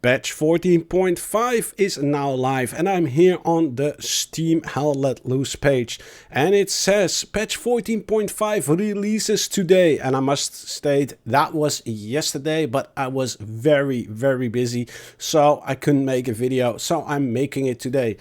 Patch 14.5 is now live and I'm here on the Steam Hell Let Loose page and it says patch 14.5 releases today, and I must state that was yesterday, but I was very busy, so I couldn't make a video, so I'm making it today.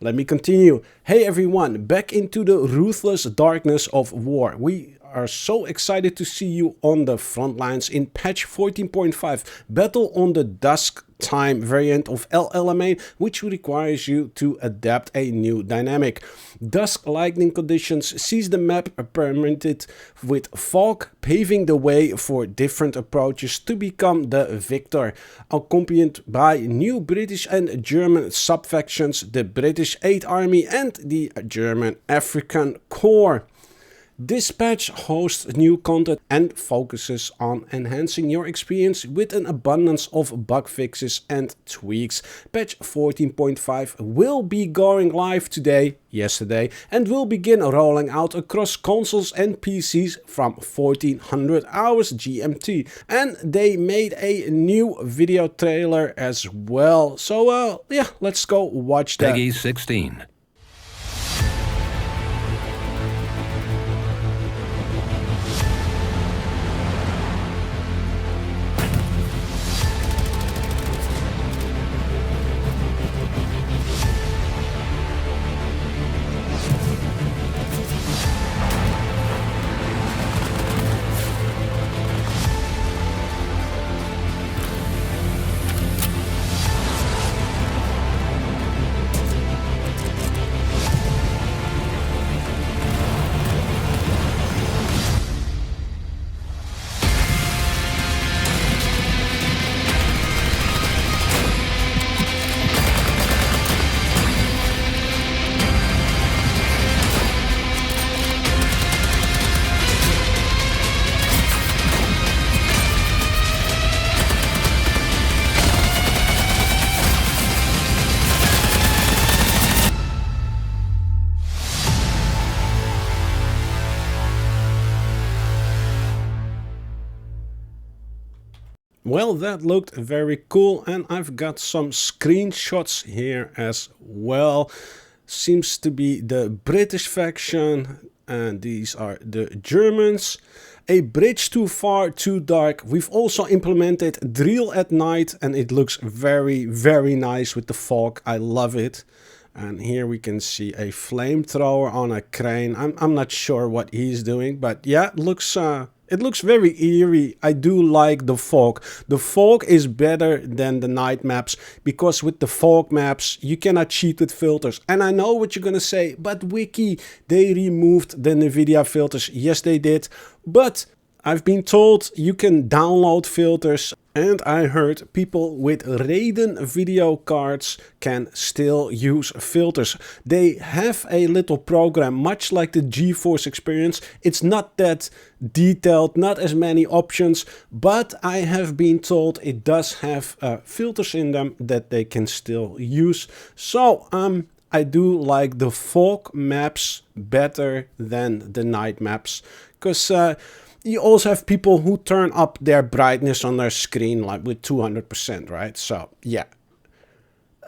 Let me continue. Hey everyone, back into the ruthless darkness of war. We are so excited to see you on the front lines in patch 14.5, battle on the dusk time variant of LLMA, which requires you to adapt a new dynamic. Dusk lightning conditions sees the map permitted with fog paving the way for different approaches to become the victor, accompanied by new British and German subfactions, the British 8th Army and the German African Corps. This patch hosts new content and focuses on enhancing your experience with an abundance of bug fixes and tweaks. Patch 14.5 will be going live yesterday, and will begin rolling out across consoles and PCs from 1400 hours GMT. And they made a new video trailer as well. So yeah, let's go watch that. Peggy 16. Well, that looked very cool, and I've got some screenshots here as well. Seems to be the British faction, and these are the Germans. A bridge too far, too dark. We've also implemented drill at night, and it looks very nice with the fog. I love it. And here we can see a flamethrower on a crane. I'm not sure what he's doing, but yeah, it looks very eerie. I do like the fog. The fog is better than the night maps, because with the fog maps you cannot cheat with filters. And I know what you're gonna say, but Wiki, they removed the NVIDIA filters. Yes, they did, but I've been told you can download filters, and I heard people with Radeon video cards can still use filters. They have a little program, much like the GeForce experience. It's not that detailed, not as many options, but I have been told it does have filters in them that they can still use. So I do like the fog maps better than the night maps, because you also have people who turn up their brightness on their screen like with 200%, right? So yeah.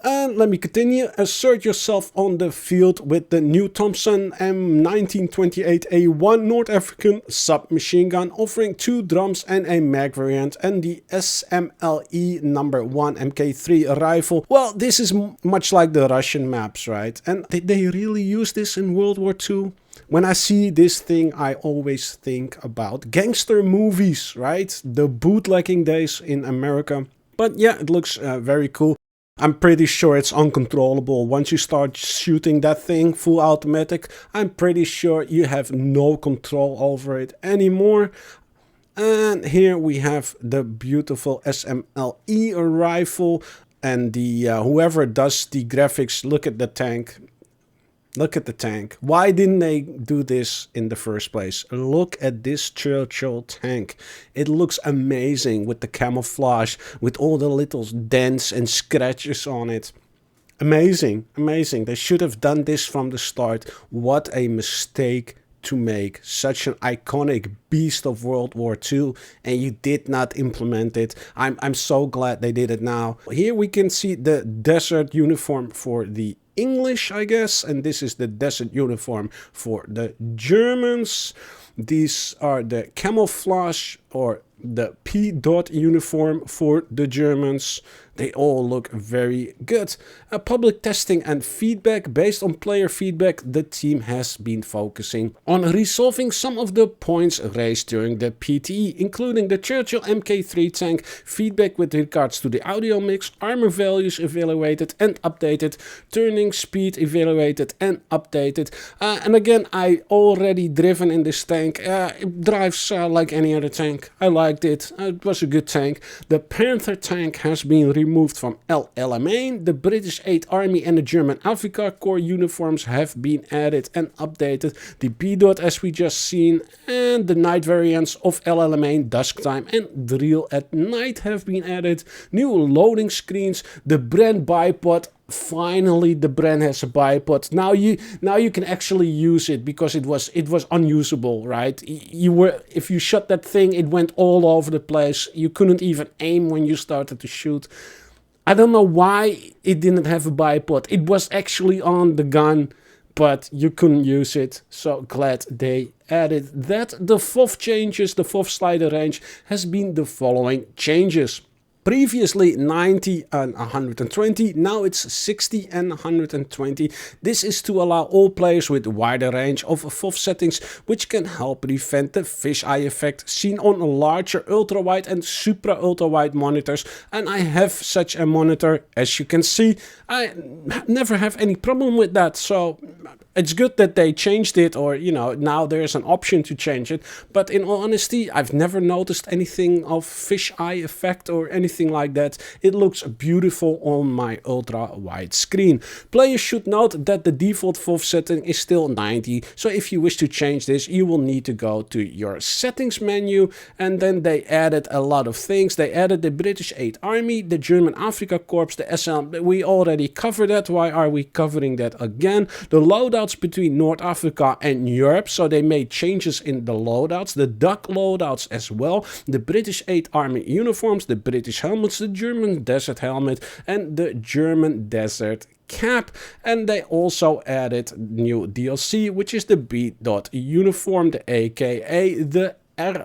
And let me continue. Assert yourself on the field with the new Thompson M1928A1 North African submachine gun, offering 2 drums and a mag variant, and the SMLE number 1 MK3 rifle. Well, this is much like the Russian maps, right? And did they really use this in World War II? When I see this thing, I always think about gangster movies, right? The bootlegging days in America. But yeah, it looks very cool. I'm pretty sure it's uncontrollable. Once you start shooting that thing full automatic, I'm pretty sure you have no control over it anymore. And here we have the beautiful SMLE rifle, and the whoever does the graphics, look at the tank. Look at the tank. Why didn't they do this in the first place? Look at this Churchill tank. It looks amazing with the camouflage, with all the little dents and scratches on it. Amazing, amazing. They should have done this from the start. What a mistake to make such an iconic beast of World War II and you did not implement it. I'm so glad they did it now. Here we can see the desert uniform for the English, I guess, and this is the desert uniform for the Germans. These are the camouflage or the P dot uniform for the Germans. They all look very good. Public testing and feedback. Based on player feedback, the team has been focusing on resolving some of the points raised during the PTE, including the Churchill Mk3 tank, feedback with regards to the audio mix, armor values evaluated and updated, turning speed evaluated and updated. And again, I already driven in this tank. It drives like any other tank. I liked it. It was a good tank. The Panther tank has been removed from LLMA. The British 8th Army and the German Afrika Corps uniforms have been added and updated. The B dot, as we just seen, and the night variants of LLMA, dusk time and drill at night have been added. New loading screens. The Bren bipod. Finally, the Bren has a bipod. Now you can actually use it, because it was unusable, right? If you shot that thing, it went all over the place. You couldn't even aim when you started to shoot. I don't know why it didn't have a bipod. It was actually on the gun, but you couldn't use it. So glad they added that. The FOV changes, the FOV slider range has been the following changes. Previously 90 and 120, now it's 60 and 120. This is to allow all players with wider range of FOV settings, which can help prevent the fisheye effect seen on larger ultra-wide and super ultra-wide monitors. And I have such a monitor, as you can see. I never have any problem with that, so it's good that they changed it, or now there's an option to change it. But in all honesty, I've never noticed anything of fisheye effect or anything like that. It looks beautiful on my ultra wide screen. Players should note that the default FOV setting is still 90, so if you wish to change this, you will need to go to your settings menu, and then they added a lot of things. They added the British 8th Army, the German Afrika Corps, the SL. We already covered that. Why are we covering that again? The loadouts between North Africa and Europe, so they made changes in the loadouts, the duck loadouts as well, the British 8th Army uniforms, the British helmets, the German desert helmet and the German desert cap. And they also added new DLC, which is the B dot uniform, the aka the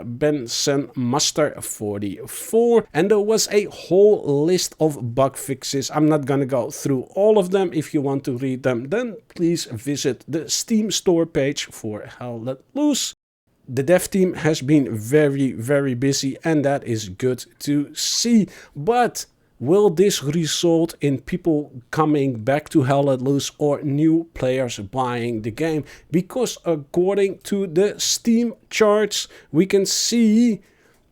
Benson Muster 44, and there was a whole list of bug fixes. I'm not gonna go through all of them. If you want to read them, then please visit the Steam store page for Hell Let Loose. The dev team has been very busy, and that is good to see. But will this result in people coming back to Hell Let Loose or new players buying the game? Because according to the Steam charts, we can see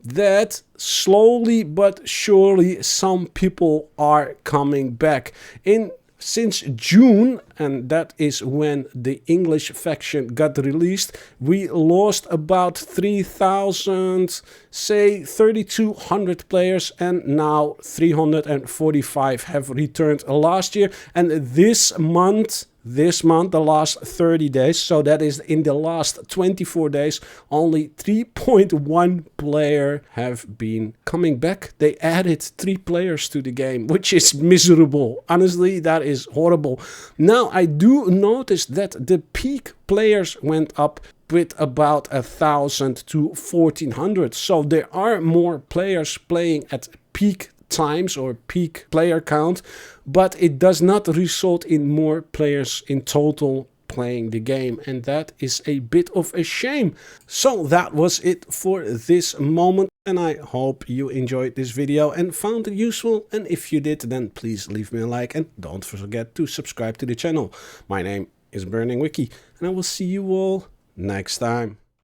that slowly but surely some people are coming back. Since June, and that is when the English faction got released, we lost about 3,000, say 3,200 players, and now 345 have returned last year. And this month, the last 30 days, so that is in the last 24 days, only 3.1 player have been coming back. They added 3 players to the game, which is miserable. Honestly, that is horrible. Now, I do notice that the peak players went up with about 1,000 to 1,400. So there are more players playing at peak times or peak player count, but it does not result in more players in total playing the game, and that is a bit of a shame. So that was it for this moment, and I hope you enjoyed this video and found it useful. And if you did, then please leave me a like and don't forget to subscribe to the channel. My name is BurningWiki, and I will see you all next time.